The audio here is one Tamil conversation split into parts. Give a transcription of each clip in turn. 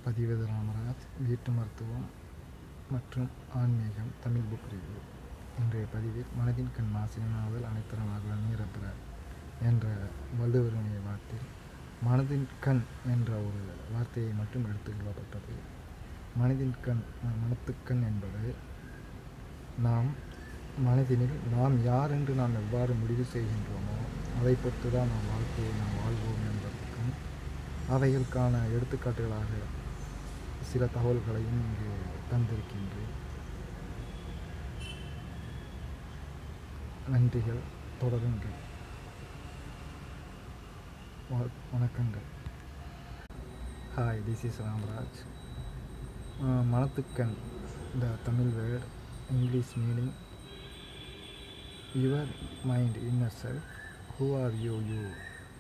பதிவது ராமராஜ். வீட்டு மருத்துவம் மற்றும் ஆன்மீகம் தமிழ் புக் ரிவ்யூ. இன்றைய பதிவில் மனதின் கண் சினிமாவில் அனைத்தரமாக நீரப்பெற என்ற வள்ளுவருடைய வார்த்தையில் மனதின் கண் என்ற ஒரு வார்த்தையை மட்டும் எடுத்துக்கொள்ளப்பட்டது. மனதின் கண் மனத்துக்கண் என்பது மனதினில் நாம் யார் என்று நாம் எவ்வாறு முடிவு செய்கின்றோமோ அதை பொறுத்து தான் நாம் வாழ்க்கையை நாம் வாழ்வோம் என்பதற்கும் அவைகளுக்கான எடுத்துக்காட்டுகளாக சில தகவல்களையும் இங்கு தந்திருக்கின்றேன். நன்றிகள், தொடருங்கள். வணக்கங்கள். Hi, this is Ramaraj. மனத்துக்கண், the Tamil word, English meaning your mind, inner self. Who are you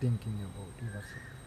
thinking about yourself?